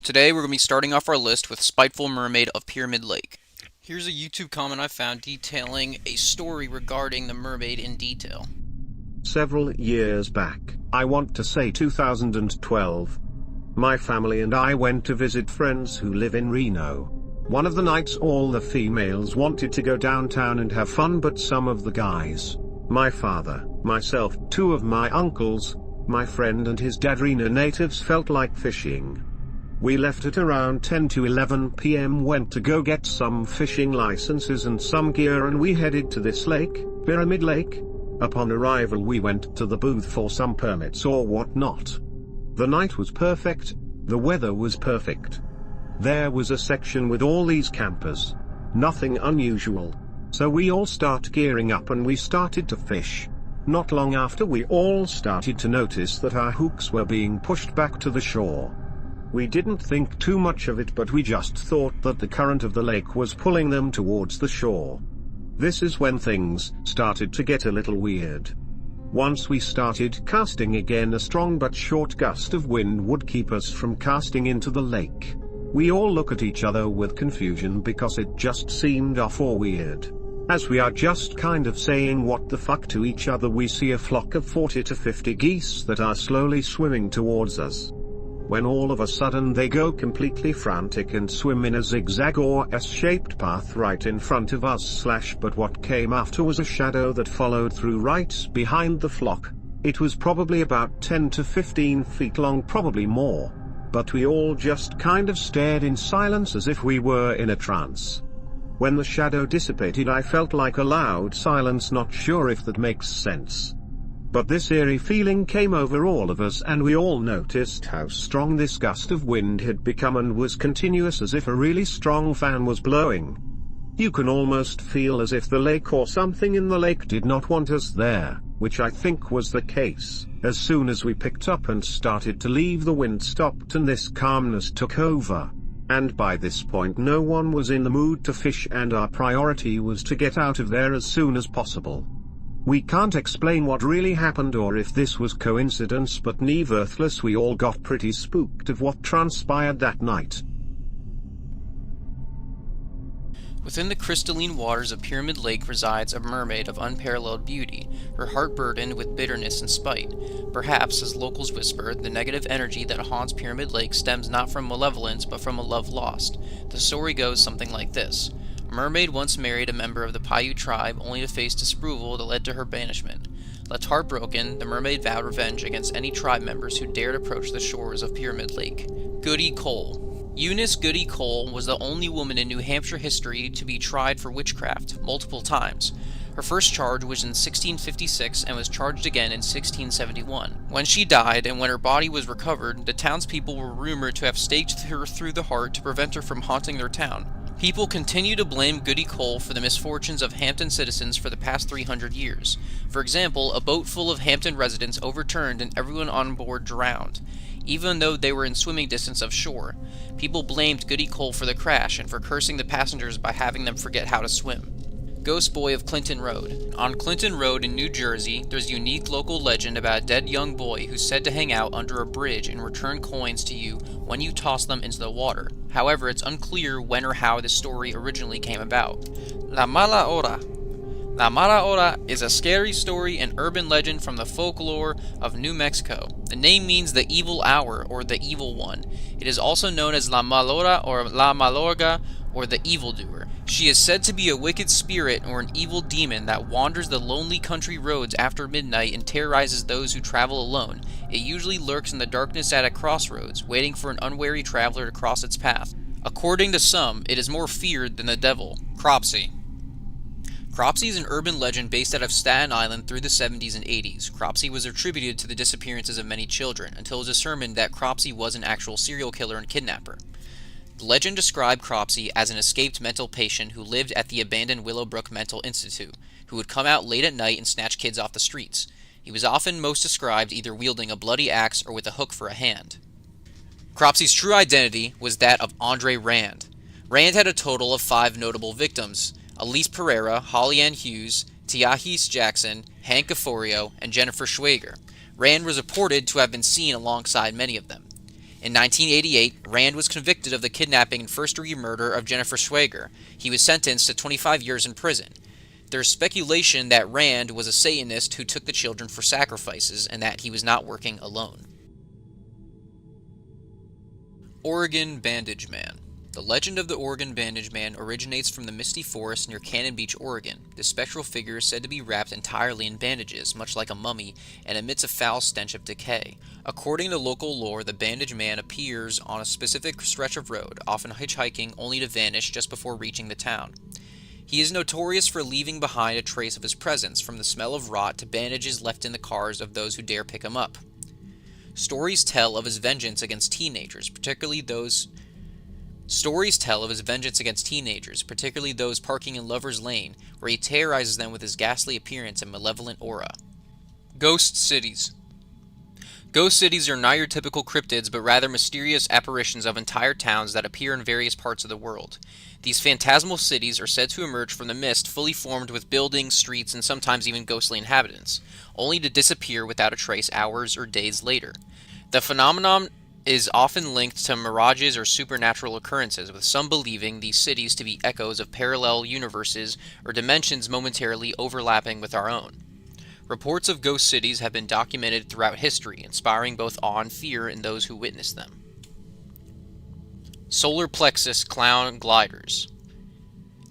Today we're going to be starting off our list with Spiteful Mermaid of Pyramid Lake. Here's a YouTube comment I found detailing a story regarding the mermaid in detail. Several years back, I want to say 2012, my family and I went to visit friends who live in Reno. One of the nights all the females wanted to go downtown and have fun, but some of the guys, my father, myself, two of my uncles, my friend and his dad, Reno natives, felt like fishing. We left at around 10 to 11 p.m., went to go get some fishing licenses and some gear, and we headed to this lake, Pyramid Lake. Upon arrival we went to the booth for some permits or whatnot. The night was perfect, the weather was perfect. There was a section with all these campers. Nothing unusual. So we all start gearing up and we started to fish. Not long after, we all started to notice that our hooks were being pushed back to the shore. We didn't think too much of it, but we just thought that the current of the lake was pulling them towards the shore. This is when things started to get a little weird. Once we started casting again, a strong but short gust of wind would keep us from casting into the lake. We all look at each other with confusion because it just seemed off or weird. As we are just kind of saying what the fuck to each other, we see a flock of 40 to 50 geese that are slowly swimming towards us. When all of a sudden they go completely frantic and swim in a zigzag or S-shaped path right in front of us / but what came after was a shadow that followed through right behind the flock. It was probably about 10 to 15 feet long, probably more. But we all just kind of stared in silence as if we were in a trance. When the shadow dissipated, I felt like a loud silence, not sure if that makes sense. But this eerie feeling came over all of us, and we all noticed how strong this gust of wind had become and was continuous, as if a really strong fan was blowing. You can almost feel as if the lake or something in the lake did not want us there, which I think was the case. As soon as we picked up and started to leave, the wind stopped and this calmness took over. And by this point no one was in the mood to fish, and our priority was to get out of there as soon as possible. We can't explain what really happened or if this was coincidence, but nevertheless we all got pretty spooked of what transpired that night. Within the crystalline waters of Pyramid Lake resides a mermaid of unparalleled beauty, her heart burdened with bitterness and spite. Perhaps, as locals whisper, the negative energy that haunts Pyramid Lake stems not from malevolence but from a love lost. The story goes something like this. A mermaid once married a member of the Paiute tribe, only to face disapproval that led to her banishment. Left heartbroken, the mermaid vowed revenge against any tribe members who dared approach the shores of Pyramid Lake. Goody Cole. Eunice Goody Cole was the only woman in New Hampshire history to be tried for witchcraft, multiple times. Her first charge was in 1656 and was charged again in 1671. When she died and when her body was recovered, the townspeople were rumored to have staked her through the heart to prevent her from haunting their town. People continue to blame Goody Cole for the misfortunes of Hampton citizens for the past 300 years. For example, a boat full of Hampton residents overturned and everyone on board drowned, even though they were in swimming distance of shore. People blamed Goody Cole for the crash and for cursing the passengers by having them forget how to swim. Ghost Boy of Clinton Road. On Clinton Road in New Jersey, there's a unique local legend about a dead young boy who's said to hang out under a bridge and return coins to you when you toss them into the water. However, it's unclear when or how this story originally came about. La Mala Hora. La Mala Hora is a scary story and urban legend from the folklore of New Mexico. The name means the evil hour or the evil one. It is also known as La Malora or La Malorga or the evildoer. She is said to be a wicked spirit or an evil demon that wanders the lonely country roads after midnight and terrorizes those who travel alone. It usually lurks in the darkness at a crossroads, waiting for an unwary traveler to cross its path. According to some, it is more feared than the devil. Cropsey. Cropsey is an urban legend based out of Staten Island through the 70s and 80s. Cropsey was attributed to the disappearances of many children, until it was determined that Cropsey was an actual serial killer and kidnapper. The legend described Cropsey as an escaped mental patient who lived at the abandoned Willowbrook Mental Institute, who would come out late at night and snatch kids off the streets. He was often most described either wielding a bloody axe or with a hook for a hand. Cropsey's true identity was that of Andre Rand. Rand had a total of 5 notable victims: Elise Pereira, Holly Ann Hughes, Tiahis Jackson, Hank Gaforio, and Jennifer Schwager. Rand was reported to have been seen alongside many of them. In In 1988, Rand was convicted of the kidnapping and first-degree murder of Jennifer Schwager. He was sentenced to 25 years in prison. There's speculation that Rand was a Satanist who took the children for sacrifices and that he was not working alone. Oregon Bandage Man. The legend of the Oregon Bandage Man originates from the misty forest near Cannon Beach, Oregon. This spectral figure is said to be wrapped entirely in bandages, much like a mummy, and emits a foul stench of decay. According to local lore, the Bandage Man appears on a specific stretch of road, often hitchhiking, only to vanish just before reaching the town. He is notorious for leaving behind a trace of his presence, from the smell of rot to bandages left in the cars of those who dare pick him up. Stories tell of his vengeance against teenagers, particularly those parking in Lover's Lane, where he terrorizes them with his ghastly appearance and malevolent aura. Ghost Cities. Ghost cities are not your typical cryptids, but rather mysterious apparitions of entire towns that appear in various parts of the world. These phantasmal cities are said to emerge from the mist fully formed with buildings, streets, and sometimes even ghostly inhabitants, only to disappear without a trace hours or days later. The phenomenon is often linked to mirages or supernatural occurrences, with some believing these cities to be echoes of parallel universes or dimensions momentarily overlapping with our own. Reports of ghost cities have been documented throughout history, inspiring both awe and fear in those who witness them. Solar Plexus Clown Gliders.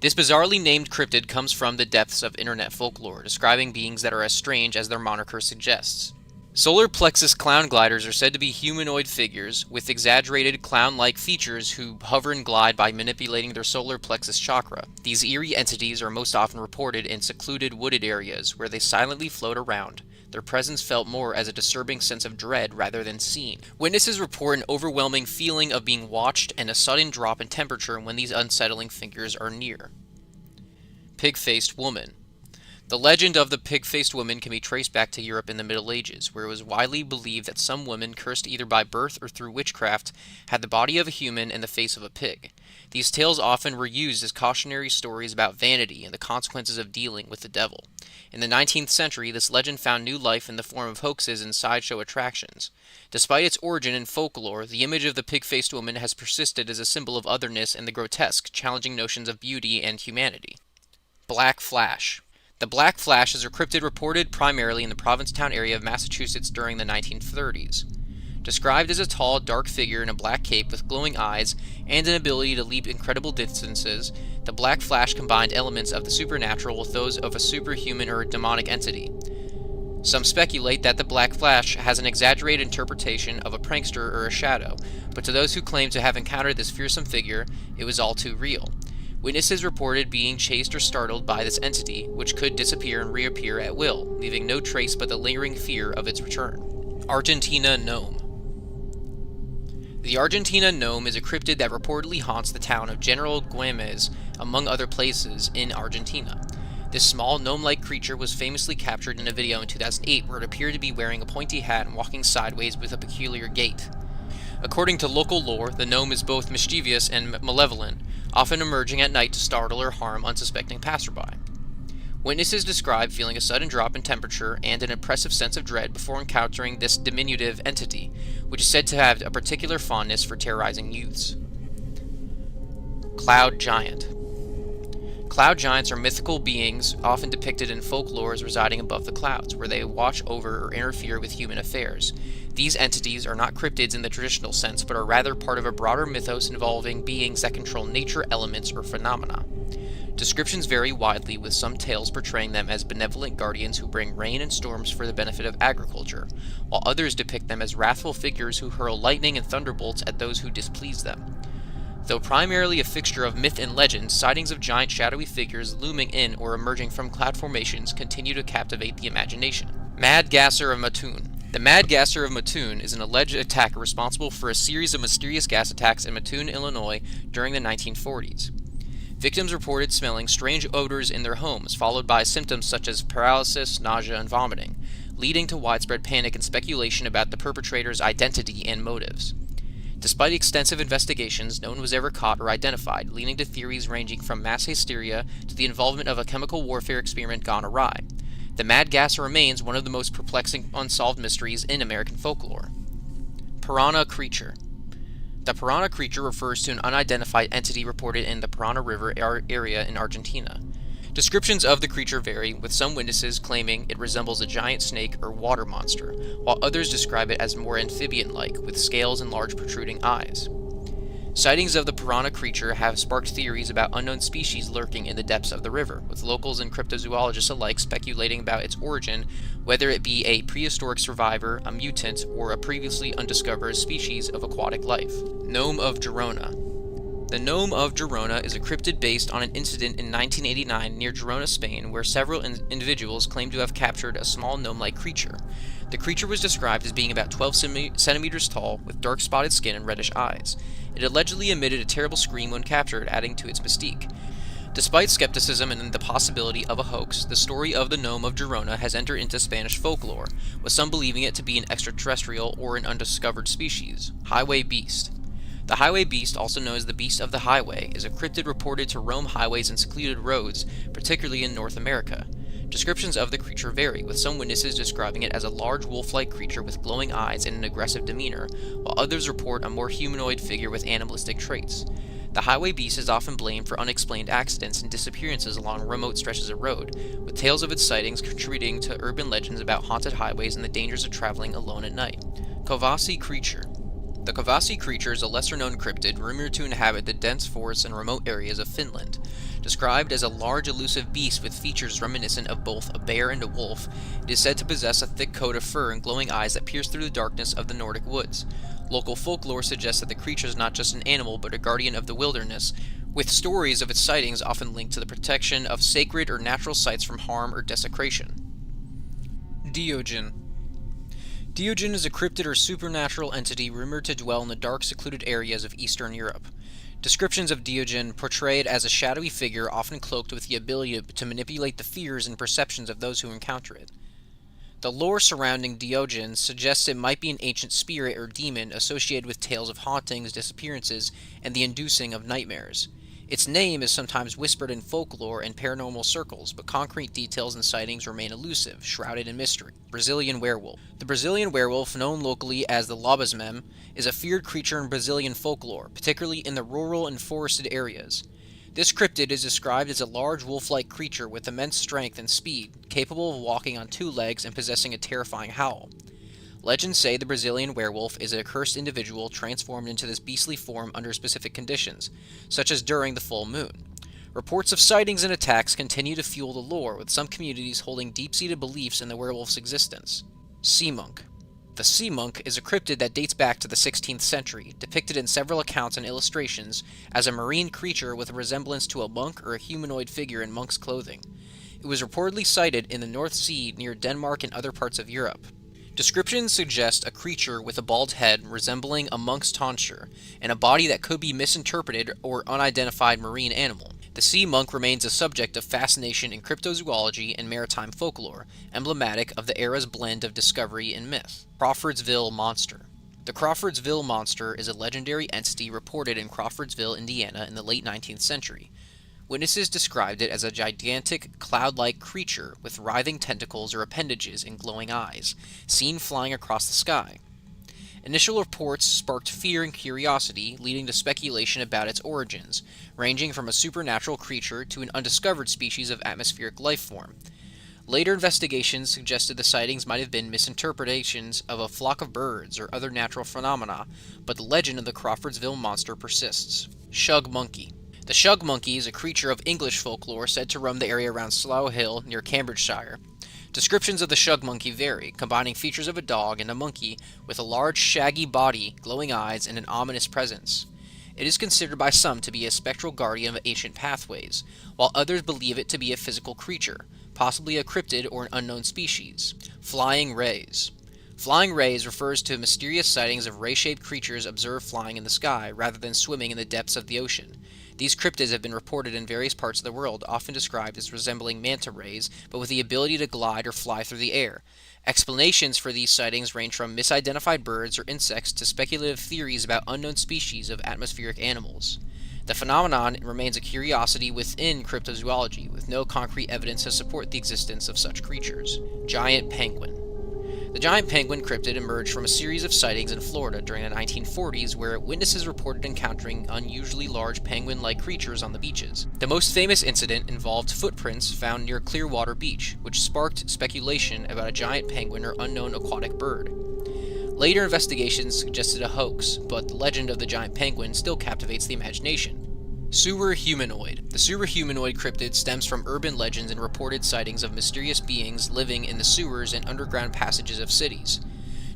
This bizarrely named cryptid comes from the depths of internet folklore, describing beings that are as strange as their moniker suggests. Solar plexus clown gliders are said to be humanoid figures with exaggerated clown-like features who hover and glide by manipulating their solar plexus chakra. These eerie entities are most often reported in secluded wooded areas where they silently float around, their presence felt more as a disturbing sense of dread rather than seen. Witnesses report an overwhelming feeling of being watched and a sudden drop in temperature when these unsettling figures are near. Pig-faced woman. The legend of the pig-faced woman can be traced back to Europe in the Middle Ages, where it was widely believed that some woman, cursed either by birth or through witchcraft, had the body of a human and the face of a pig. These tales often were used as cautionary stories about vanity and the consequences of dealing with the devil. In the 19th century, this legend found new life in the form of hoaxes and sideshow attractions. Despite its origin in folklore, the image of the pig-faced woman has persisted as a symbol of otherness and the grotesque, challenging notions of beauty and humanity. Black Flash. The Black Flash is a cryptid reported primarily in the Provincetown area of Massachusetts during the 1930s. Described as a tall, dark figure in a black cape with glowing eyes and an ability to leap incredible distances, the Black Flash combined elements of the supernatural with those of a superhuman or demonic entity. Some speculate that the Black Flash has an exaggerated interpretation of a prankster or a shadow, but to those who claim to have encountered this fearsome figure, it was all too real. Witnesses reported being chased or startled by this entity, which could disappear and reappear at will, leaving no trace but the lingering fear of its return. Argentina Gnome. The Argentina Gnome is a cryptid that reportedly haunts the town of General Güemes, among other places in Argentina. This small gnome-like creature was famously captured in a video in 2008 where it appeared to be wearing a pointy hat and walking sideways with a peculiar gait. According to local lore, the gnome is both mischievous and malevolent, often emerging at night to startle or harm unsuspecting passerby. Witnesses describe feeling a sudden drop in temperature and an oppressive sense of dread before encountering this diminutive entity, which is said to have a particular fondness for terrorizing youths. Cloud Giant. Cloud giants are mythical beings often depicted in folklore as residing above the clouds, where they watch over or interfere with human affairs. These entities are not cryptids in the traditional sense, but are rather part of a broader mythos involving beings that control nature elements or phenomena. Descriptions vary widely, with some tales portraying them as benevolent guardians who bring rain and storms for the benefit of agriculture, while others depict them as wrathful figures who hurl lightning and thunderbolts at those who displease them. Though primarily a fixture of myth and legend, sightings of giant shadowy figures looming in or emerging from cloud formations continue to captivate the imagination. Mad Gasser of Mattoon. The Mad Gasser of Mattoon is an alleged attacker responsible for a series of mysterious gas attacks in Mattoon, Illinois during the 1940s. Victims reported smelling strange odors in their homes, followed by symptoms such as paralysis, nausea, and vomiting, leading to widespread panic and speculation about the perpetrator's identity and motives. Despite extensive investigations, no one was ever caught or identified, leading to theories ranging from mass hysteria to the involvement of a chemical warfare experiment gone awry. The Mad Gasser remains one of the most perplexing unsolved mysteries in American folklore. Piranha Creature. The piranha creature refers to an unidentified entity reported in the Parana River area in Argentina. Descriptions of the creature vary, with some witnesses claiming it resembles a giant snake or water monster, while others describe it as more amphibian-like, with scales and large protruding eyes. Sightings of the piranha creature have sparked theories about unknown species lurking in the depths of the river, with locals and cryptozoologists alike speculating about its origin, whether it be a prehistoric survivor, a mutant, or a previously undiscovered species of aquatic life. Gnome of Girona. The Gnome of Girona is a cryptid based on an incident in 1989 near Girona, Spain, where several individuals claim to have captured a small gnome-like creature. The creature was described as being about 12 centimeters tall, with dark spotted skin and reddish eyes. It allegedly emitted a terrible scream when captured, adding to its mystique. Despite skepticism and the possibility of a hoax, the story of the Gnome of Girona has entered into Spanish folklore, with some believing it to be an extraterrestrial or an undiscovered species. Highway Beast. The highway beast, also known as the beast of the highway, is a cryptid reported to roam highways and secluded roads, particularly in North America. Descriptions of the creature vary, with some witnesses describing it as a large wolf-like creature with glowing eyes and an aggressive demeanor, while others report a more humanoid figure with animalistic traits. The highway beast is often blamed for unexplained accidents and disappearances along remote stretches of road, with tales of its sightings contributing to urban legends about haunted highways and the dangers of traveling alone at night. Kovasi Creature. The Kovasi creature is a lesser-known cryptid rumored to inhabit the dense forests and remote areas of Finland. Described as a large elusive beast with features reminiscent of both a bear and a wolf, it is said to possess a thick coat of fur and glowing eyes that pierce through the darkness of the Nordic woods. Local folklore suggests that the creature is not just an animal but a guardian of the wilderness, with stories of its sightings often linked to the protection of sacred or natural sites from harm or desecration. Diogen. Diogen is a cryptid or supernatural entity rumored to dwell in the dark, secluded areas of Eastern Europe. Descriptions of Diogen portray it as a shadowy figure often cloaked with the ability to manipulate the fears and perceptions of those who encounter it. The lore surrounding Diogen suggests it might be an ancient spirit or demon associated with tales of hauntings, disappearances, and the inducing of nightmares. Its name is sometimes whispered in folklore and paranormal circles, but concrete details and sightings remain elusive, shrouded in mystery. Brazilian werewolf. The Brazilian werewolf, known locally as the lobisomem, is a feared creature in Brazilian folklore, particularly in the rural and forested areas. This cryptid is described as a large wolf-like creature with immense strength and speed, capable of walking on two legs and possessing a terrifying howl. Legends say the Brazilian werewolf is a cursed individual transformed into this beastly form under specific conditions, such as during the full moon. Reports of sightings and attacks continue to fuel the lore, with some communities holding deep-seated beliefs in the werewolf's existence. Sea monk. The sea monk is a cryptid that dates back to the 16th century, depicted in several accounts and illustrations as a marine creature with a resemblance to a monk or a humanoid figure in monk's clothing. It was reportedly sighted in the North Sea near Denmark and other parts of Europe. Descriptions suggest a creature with a bald head resembling a monk's tonsure, and a body that could be misinterpreted or unidentified marine animal. The sea monk remains a subject of fascination in cryptozoology and maritime folklore, emblematic of the era's blend of discovery and myth. Crawfordsville Monster. The Crawfordsville Monster is a legendary entity reported in Crawfordsville, Indiana in the late 19th century. Witnesses described it as a gigantic, cloud-like creature with writhing tentacles or appendages and glowing eyes, seen flying across the sky. Initial reports sparked fear and curiosity, leading to speculation about its origins, ranging from a supernatural creature to an undiscovered species of atmospheric life form. Later investigations suggested the sightings might have been misinterpretations of a flock of birds or other natural phenomena, but the legend of the Crawfordsville Monster persists. Shug Monkey. The shug monkey is a creature of English folklore said to roam the area around Slough Hill near Cambridgeshire. Descriptions of the shug monkey vary, combining features of a dog and a monkey with a large shaggy body, glowing eyes, and an ominous presence. It is considered by some to be a spectral guardian of ancient pathways, while others believe it to be a physical creature, possibly a cryptid or an unknown species. Flying rays. Flying rays refers to mysterious sightings of ray-shaped creatures observed flying in the sky rather than swimming in the depths of the ocean. These cryptids have been reported in various parts of the world, often described as resembling manta rays, but with the ability to glide or fly through the air. Explanations for these sightings range from misidentified birds or insects to speculative theories about unknown species of atmospheric animals. The phenomenon remains a curiosity within cryptozoology, with no concrete evidence to support the existence of such creatures. Giant penguin. The giant penguin cryptid emerged from a series of sightings in Florida during the 1940s where witnesses reported encountering unusually large penguin-like creatures on the beaches. The most famous incident involved footprints found near Clearwater Beach, which sparked speculation about a giant penguin or unknown aquatic bird. Later investigations suggested a hoax, but the legend of the giant penguin still captivates the imagination. Sewer humanoid. The sewer humanoid cryptid stems from urban legends and reported sightings of mysterious beings living in the sewers and underground passages of cities.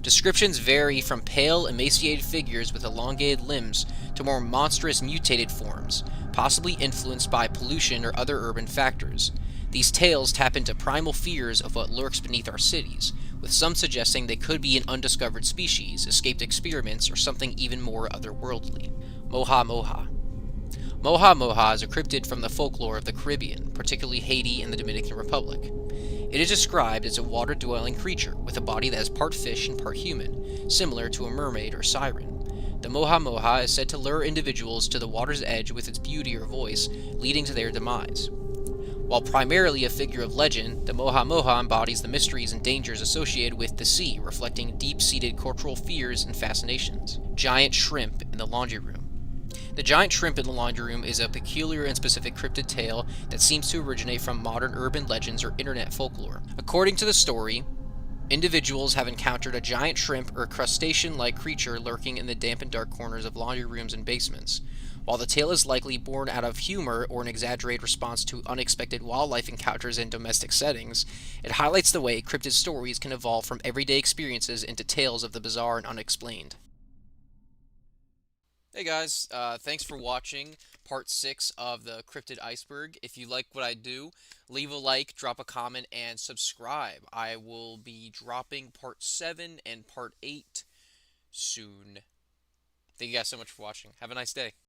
Descriptions vary from pale, emaciated figures with elongated limbs to more monstrous mutated forms, possibly influenced by pollution or other urban factors. These tales tap into primal fears of what lurks beneath our cities, with some suggesting they could be an undiscovered species, escaped experiments, or something even more otherworldly. Moha Moha. Moha Moha is a cryptid from the folklore of the Caribbean, particularly Haiti and the Dominican Republic. It is described as a water-dwelling creature with a body that is part fish and part human, similar to a mermaid or siren. The Moha Moha is said to lure individuals to the water's edge with its beauty or voice, leading to their demise. While primarily a figure of legend, the Moha Moha embodies the mysteries and dangers associated with the sea, reflecting deep-seated cultural fears and fascinations. Giant shrimp in the laundry room. The giant shrimp in the laundry room is a peculiar and specific cryptid tale that seems to originate from modern urban legends or internet folklore. According to the story, individuals have encountered a giant shrimp or crustacean-like creature lurking in the damp and dark corners of laundry rooms and basements. While the tale is likely born out of humor or an exaggerated response to unexpected wildlife encounters in domestic settings, it highlights the way cryptid stories can evolve from everyday experiences into tales of the bizarre and unexplained. Hey guys, thanks for watching part 6 of the Cryptid Iceberg. If you like what I do, leave a like, drop a comment, and subscribe. I will be dropping part 7 and part 8 soon. Thank you guys so much for watching. Have a nice day.